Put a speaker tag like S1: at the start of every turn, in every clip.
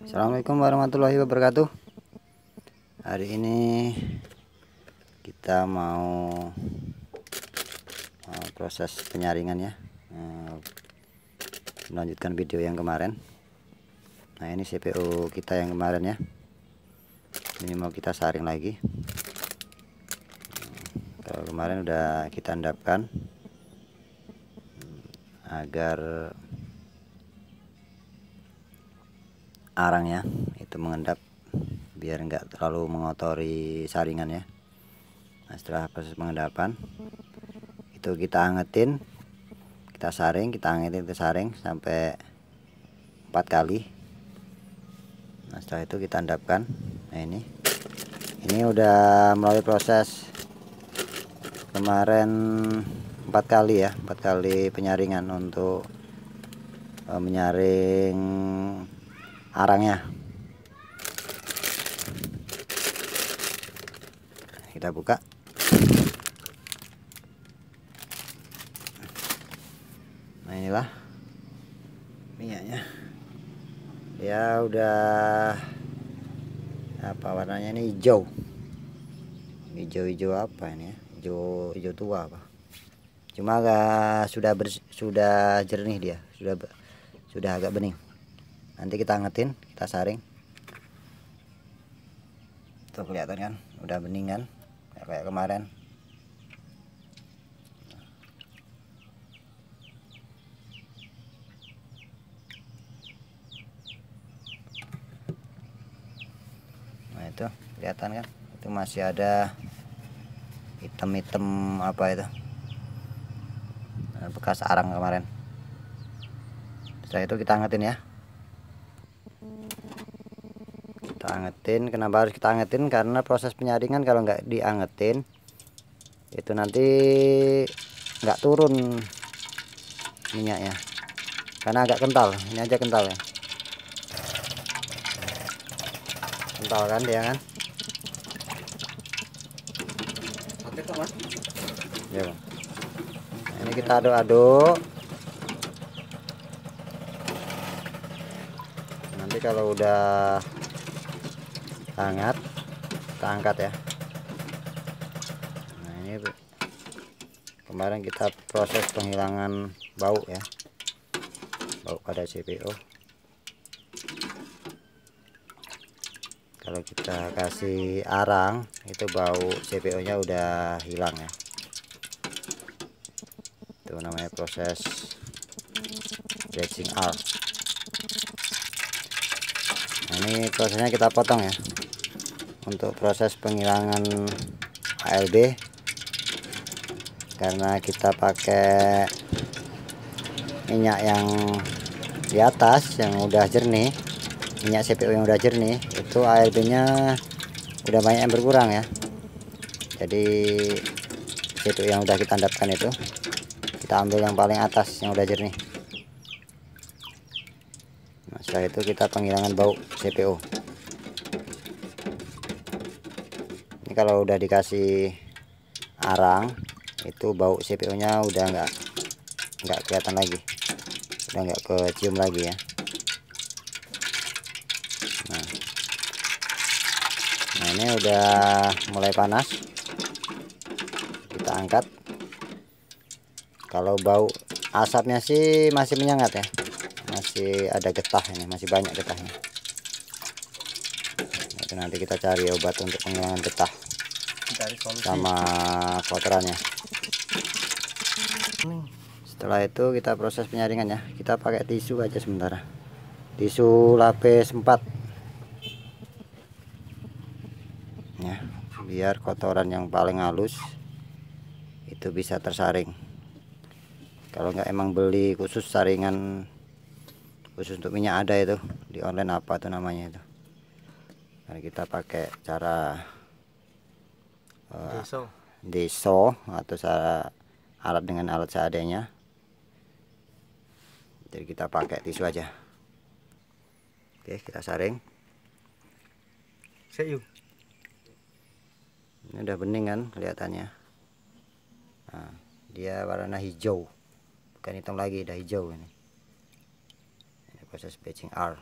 S1: Assalamualaikum warahmatullahi wabarakatuh. Hari ini kita mau proses penyaringan ya, melanjutkan video yang kemarin. Nah, ini CPU kita yang kemarin ya, ini mau kita saring lagi. Kalau kemarin udah kita endapkan agar arangnya itu mengendap biar enggak terlalu mengotori saringan ya. Nah, setelah proses pengendapan itu kita angetin, kita saring, kita angetin, kita saring sampai 4 kali. Nah, setelah itu kita endapkan. Nah, ini udah melalui proses kemarin 4 kali ya, 4 kali penyaringan untuk menyaring arangnya. Kita buka. Nah, inilah minyaknya. Ya udah apa warnanya ini, hijau. Hijau-hijau apa ini ya? Hijau tua apa? Cuma sudah jernih dia, sudah agak bening. Nanti kita angetin, kita saring. Tuh kelihatan kan, udah bening kan, kayak kemarin. Nah, itu kelihatan kan, itu masih ada hitam-hitam apa itu, bekas arang kemarin. Setelah itu kita angetin ya. Kita angetin. Kenapa harus kita angetin? Karena proses penyaringan kalau nggak diangetin itu nanti nggak turun minyaknya, karena agak kental. Ini aja kental ya, kental kan dia kan. Ya, Bang. Nah, ini kita aduk-aduk. Nanti kalau udah hangat kita angkat ya. Nah, ini kemarin kita proses penghilangan bau ya, bau pada CPU. Kalau kita kasih arang itu bau CPU nya udah hilang ya. Itu namanya proses bleaching R. Nah, ini prosesnya kita potong ya. Untuk proses penghilangan ALB, karena kita pakai minyak yang di atas yang udah jernih, minyak CPU yang udah jernih, itu ALB nya udah banyak yang berkurang ya. Jadi CPU yang udah kita endapkan itu kita ambil yang paling atas yang udah jernih. Nah, setelah itu kita penghilangan bau CPU. Ini kalau udah dikasih arang itu bau CPU nya udah nggak kelihatan lagi, udah nggak kecium lagi ya. Nah, ini udah mulai panas, kita angkat. Kalau bau asapnya sih masih menyengat ya, masih ada getah, ini masih banyak getahnya. Itu nanti kita cari obat untuk penghilangan getah sama kotorannya. Setelah itu kita proses penyaringan ya. Kita pakai tisu aja sementara, tisu lapis 4 ya, biar kotoran yang paling halus itu bisa tersaring. Kalau nggak emang beli khusus saringan khusus untuk minyak ada itu di online, apa tuh namanya itu. Nah, kita pakai cara deso atau alat dengan alat seadanya. Jadi kita pakai tisu aja. Oke, kita saring. Ini udah bening kan kelihatannya. Nah, dia warna hijau, bukan hitam lagi, udah hijau ini. Ini proses bleaching R.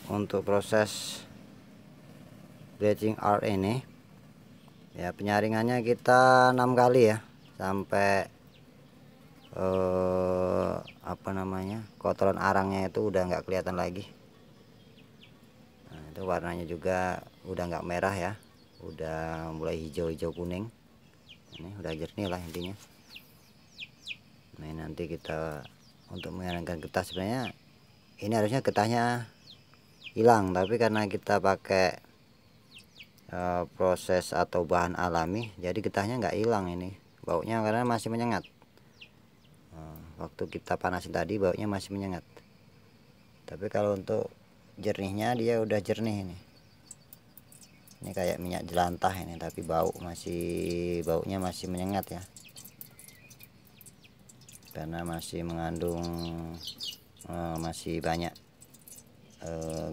S1: untuk proses bleaching art ini ya, penyaringannya kita 6 kali ya, sampai apa namanya, kotoran arangnya itu udah nggak kelihatan lagi. Nah, itu warnanya juga udah nggak merah ya, udah mulai hijau-hijau kuning. Ini udah jernih lah intinya. Nah, nanti kita untuk menghilangkan getah, sebenarnya ini harusnya getahnya hilang, tapi karena kita pakai proses atau bahan alami, jadi getahnya nggak hilang. Ini baunya karena masih menyengat. Waktu kita panasin tadi baunya masih menyengat, tapi kalau untuk jernihnya dia udah jernih. Ini kayak minyak jelantah ini, tapi baunya masih menyengat ya, karena masih mengandung masih banyak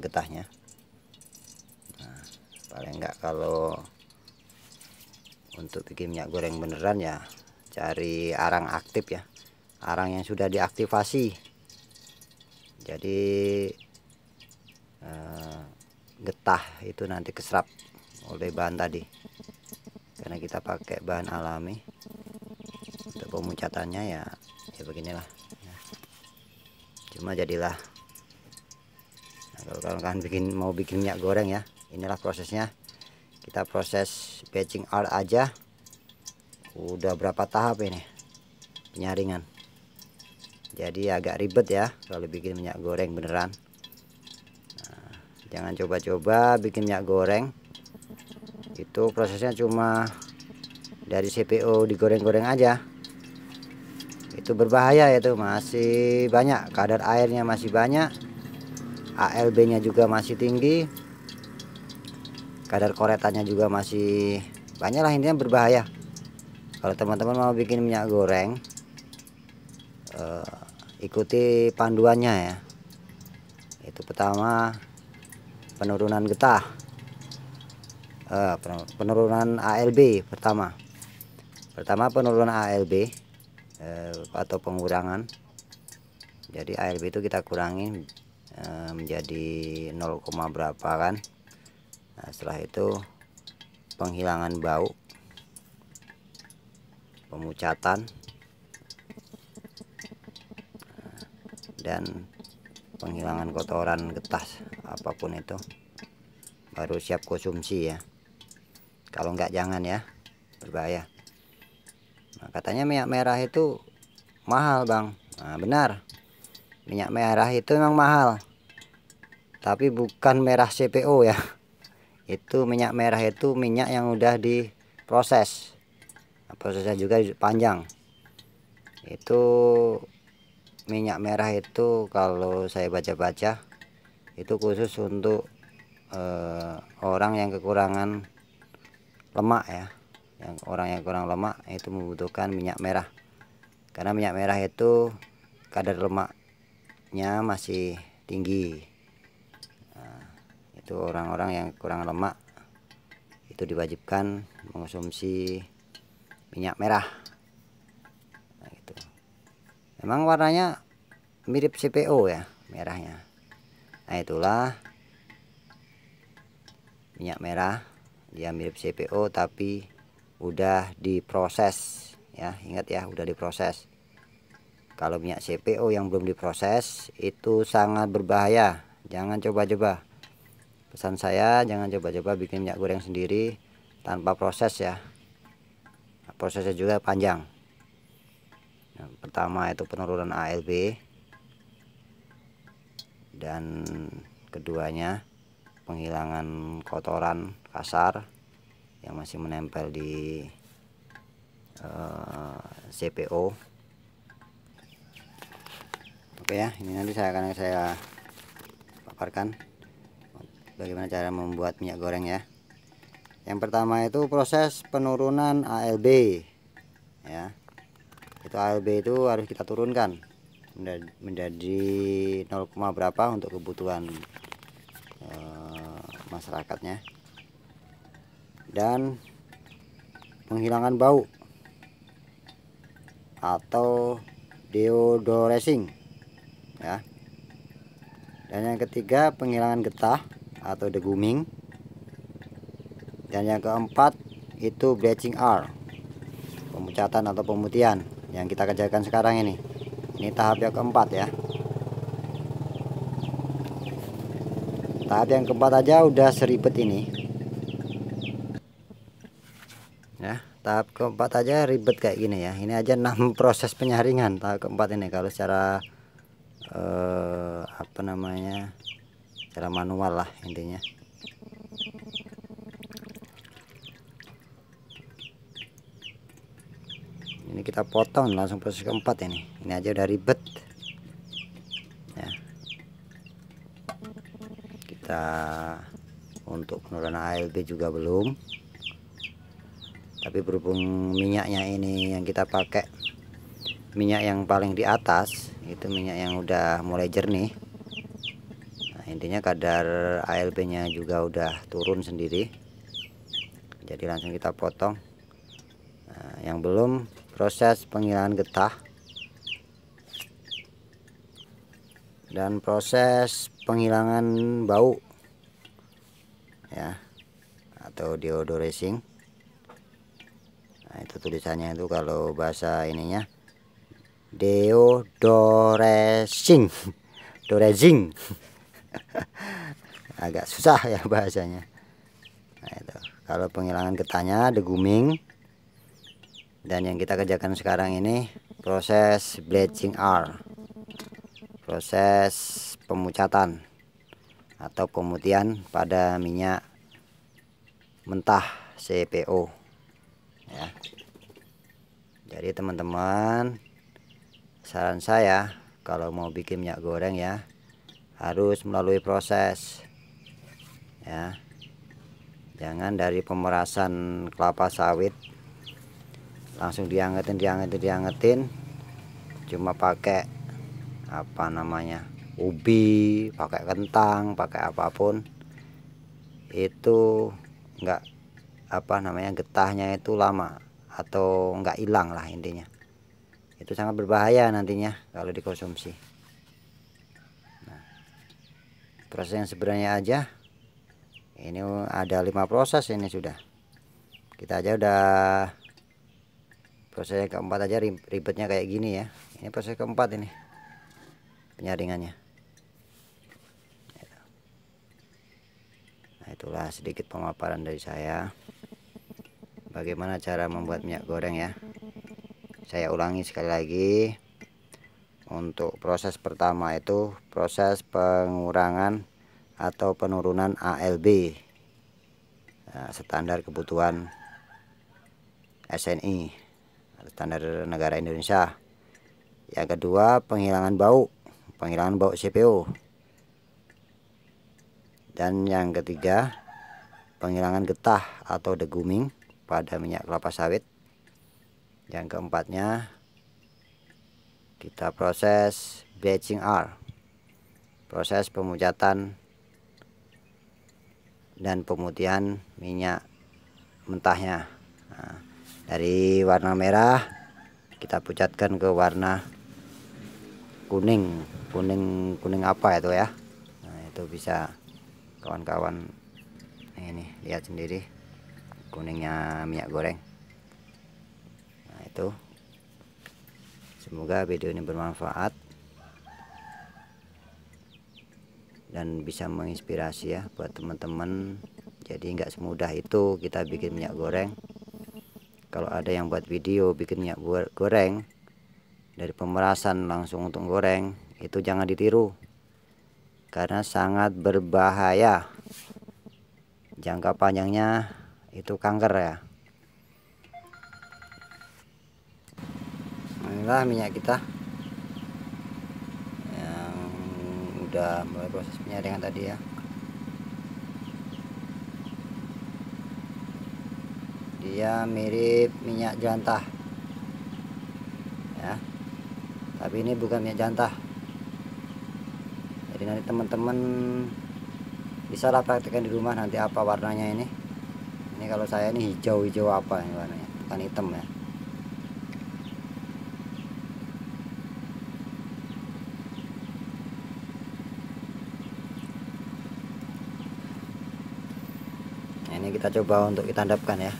S1: getahnya. Nah, paling enggak kalau untuk bikin minyak goreng beneran ya cari arang aktif ya, arang yang sudah diaktifasi, jadi getah itu nanti keserap oleh bahan tadi. Karena kita pakai bahan alami, untuk pemucatannya ya beginilah ya. Cuma jadilah, nah, kalau kalian mau bikin minyak goreng ya, inilah prosesnya. Kita proses batching art aja udah berapa tahap ini penyaringan, jadi agak ribet ya kalau bikin minyak goreng beneran. Nah, jangan coba-coba bikin minyak goreng itu prosesnya cuma dari CPO digoreng-goreng aja, itu berbahaya. Itu masih banyak, kadar airnya masih banyak, ALB nya juga masih tinggi, kadar koretannya juga masih banyak lah, intinya berbahaya. Kalau teman-teman mau bikin minyak goreng, ikuti panduannya ya. Itu pertama penurunan getah, penurunan ALB pertama penurunan ALB atau pengurangan. Jadi ALB itu kita kurangin menjadi 0, berapa kan. Nah, setelah itu penghilangan bau, pemucatan, dan penghilangan kotoran getah apapun itu, baru siap konsumsi ya. Kalau enggak jangan ya, berbahaya. Nah, katanya minyak merah itu mahal bang. Nah, benar, minyak merah itu memang mahal, tapi bukan merah CPO ya. Itu minyak merah itu minyak yang udah diproses. Nah, prosesnya juga panjang. Itu minyak merah itu kalau saya baca-baca itu khusus untuk orang yang kekurangan lemak ya. Orang yang kurang lemak itu membutuhkan minyak merah, karena minyak merah itu kadar lemaknya masih tinggi. Nah, itu orang-orang yang kurang lemak itu diwajibkan mengonsumsi minyak merah. Nah, itu memang warnanya mirip CPO ya, merahnya. Nah, itulah minyak merah, dia mirip CPO tapi udah diproses ya. Ingat ya, udah diproses. Kalau minyak CPO yang belum diproses itu sangat berbahaya, jangan coba-coba. Pesan saya, jangan coba-coba bikin minyak goreng sendiri tanpa proses ya. Nah, prosesnya juga panjang. Nah, pertama itu penurunan ALB, dan keduanya penghilangan kotoran kasar yang masih menempel di CPO. Oke ya, ini nanti akan saya paparkan bagaimana cara membuat minyak goreng ya. Yang pertama itu proses penurunan ALB ya. Itu ALB itu harus kita turunkan menjadi 0, berapa untuk kebutuhan masyarakatnya. Dan penghilangan bau atau deodorizing ya. Dan yang ketiga penghilangan getah atau deguming. Dan yang keempat itu bleaching R, pemucatan atau pemutihan yang kita kerjakan sekarang ini. Ini tahap yang keempat ya. Tahap yang keempat aja udah seribet ini ya. Tahap keempat aja ribet kayak gini ya. Ini aja 6 proses penyaringan tahap keempat ini kalau secara apa namanya, secara manual lah intinya. Ini kita potong langsung proses keempat ini. Ini aja udah ribet ya. Kita untuk penurunan ALB juga belum, tapi berhubung minyaknya ini yang kita pakai minyak yang paling di atas, itu minyak yang udah mulai jernih. Nah, intinya kadar ALB nya juga udah turun sendiri, jadi langsung kita potong. Nah, yang belum proses penghilangan getah dan proses penghilangan bau ya, atau deodorizing. Nah, itu tulisannya itu kalau bahasa ininya deodorizing dorezing agak susah ya bahasanya. Nah, itu kalau penghilangan getahnya deguming. Dan yang kita kerjakan sekarang ini proses bleaching R, proses pemucatan atau pemutihan pada minyak mentah CPO ya. Jadi teman-teman, saran saya kalau mau bikin minyak goreng ya harus melalui proses ya. Jangan dari pemerasan kelapa sawit langsung diangetin cuma pakai apa namanya, ubi, pakai kentang, pakai apapun, itu enggak apa namanya, getahnya itu lama atau enggak hilang lah intinya. Itu sangat berbahaya nantinya kalau dikonsumsi. Nah, proses yang sebenarnya aja ini ada 5 proses ini sudah. Kita aja udah proses yang keempat aja ribetnya kayak gini ya. Ini proses keempat ini penyaringannya. Nah, itulah sedikit pemaparan dari saya bagaimana cara membuat minyak goreng ya. Saya ulangi sekali lagi. Untuk proses pertama itu proses pengurangan atau penurunan ALB, nah, standar kebutuhan SNI, standar negara Indonesia. Yang kedua penghilangan bau CPO. Dan yang ketiga penghilangan getah atau deguming pada minyak kelapa sawit. Yang keempatnya kita proses bleaching R, proses pemucatan dan pemutihan minyak mentahnya. Nah, dari warna merah kita pucatkan ke warna kuning apa itu ya. Nah, itu bisa kawan-kawan ini lihat sendiri kuningnya minyak goreng. Nah, itu semoga video ini bermanfaat dan bisa menginspirasi ya buat teman-teman. Jadi nggak semudah itu kita bikin minyak goreng. Kalau ada yang buat video bikin minyak goreng dari pemerasan langsung untuk goreng, itu jangan ditiru karena sangat berbahaya. Jangka panjangnya itu kanker ya. Inilah minyak kita yang udah mulai proses penyaringan tadi ya. Dia mirip minyak jantah ya, tapi ini bukan minyak jantah. Jadi nanti teman-teman bisa lah praktekkan di rumah nanti apa warnanya ini. Ini kalau saya ini hijau apa ini warnanya, bukan hitam ya. Ini kita coba untuk kita hadapkan ya.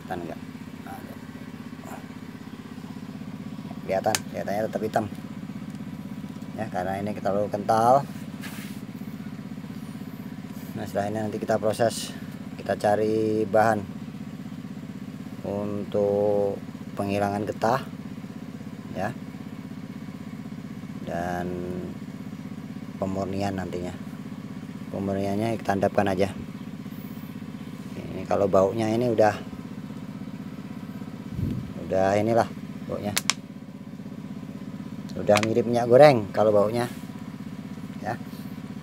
S1: Kelihatan enggak? Kelihatannya tetap hitam ya, karena ini terlalu kental. Nah, setelah ini nanti kita proses, kita cari bahan untuk penghilangan getah ya, dan pemurnian nantinya. Pemurniannya kita hadapkan aja. Ini kalau baunya ini udah inilah baunya. Udah mirip minyak goreng kalau baunya ya,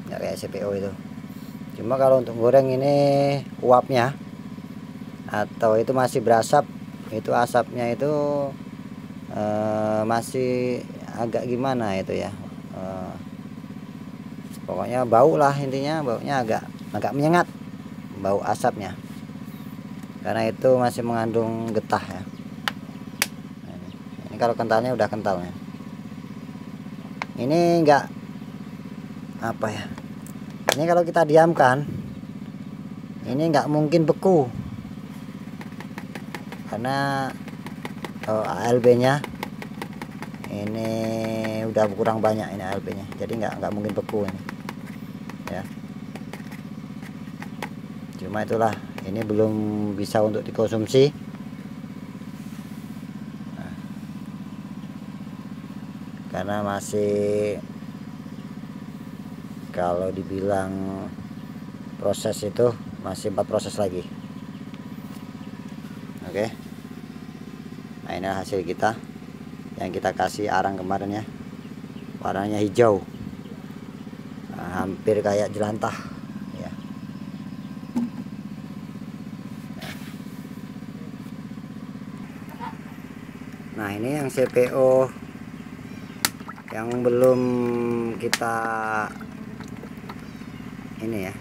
S1: nggak kayak CPO itu. Cuma kalau untuk goreng ini uapnya atau itu masih berasap, itu asapnya itu masih agak gimana itu ya, pokoknya bau lah intinya, baunya agak menyengat, bau asapnya, karena itu masih mengandung getah ya. Ini kalau kentalnya udah kental ya. Ini enggak apa ya, ini kalau kita diamkan ini enggak mungkin beku, karena ALB nya ini udah kurang banyak, ini ALB nya, jadi enggak mungkin beku ini ya. Cuma itulah, ini belum bisa untuk dikonsumsi. Karena masih, kalau dibilang proses itu masih 4 proses lagi. Oke. Nah, ini hasil kita yang kita kasih arang kemarin ya. Warnanya hijau, nah, hampir kayak jelantah ya. Nah, ini yang CPO yang belum kita ini ya,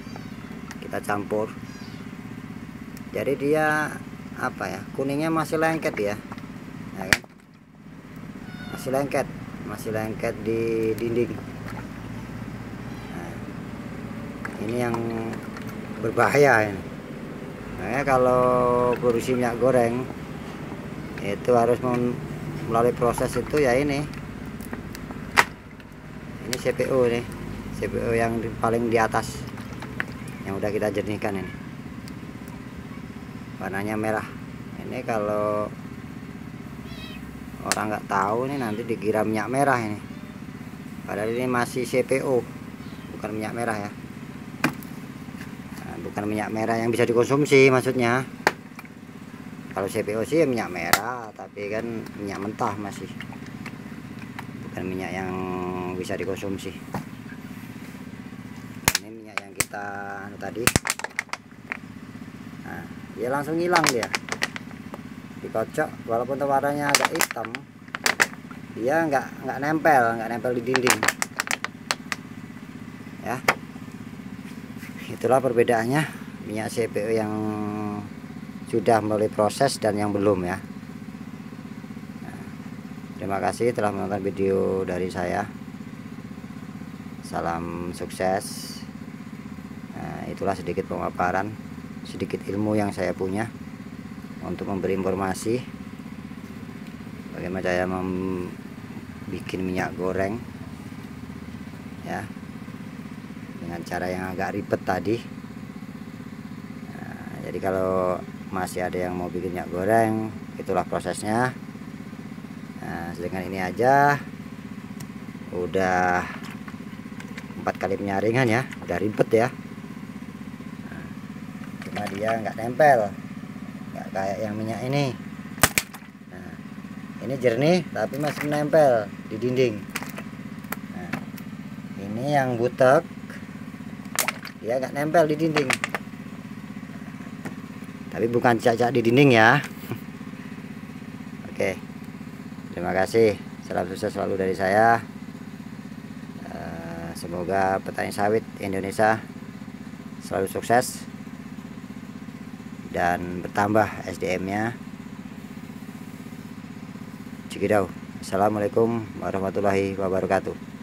S1: kita campur. Jadi dia apa ya, kuningnya masih lengket ya, ya kan? Masih lengket di dinding. Nah, ini yang berbahaya ini. Nah, kalau produksi minyak goreng itu harus melalui proses itu ya, ini CPO nih, CPO yang paling di atas yang udah kita jernihkan ini, warnanya merah. Ini kalau orang nggak tahu nih nanti dikira minyak merah ini, padahal ini masih CPO, bukan minyak merah ya. Nah, bukan minyak merah yang bisa dikonsumsi maksudnya. Kalau CPO sih ya minyak merah, tapi kan minyak mentah masih, bukan minyak yang bisa dikonsumsi. Ini minyak yang kita tadi, nah dia langsung hilang, dia dikocok walaupun warnanya agak hitam, dia nggak nempel di dinding ya. Itulah perbedaannya minyak CPO yang sudah melalui proses dan yang belum ya. Terima kasih telah menonton video dari saya. Salam sukses. Nah, itulah sedikit pemaparan, sedikit ilmu yang saya punya untuk memberi informasi bagaimana saya membuat minyak goreng ya, dengan cara yang agak ribet tadi. Nah, jadi kalau masih ada yang mau bikin minyak goreng, itulah prosesnya. Nah, dengan ini aja udah 4 kali penyaringan ya, udah ribet ya. Nah, cuma dia nggak nempel, nggak kayak yang minyak ini. Nah, ini jernih tapi masih menempel di dinding. Nah, ini yang butek, dia nggak nempel di dinding, tapi bukan cacak di dinding ya. Oke, terima kasih. Salam sukses selalu dari saya. Semoga petani sawit Indonesia selalu sukses dan bertambah SDM-nya. Cikidau. Assalamualaikum warahmatullahi wabarakatuh.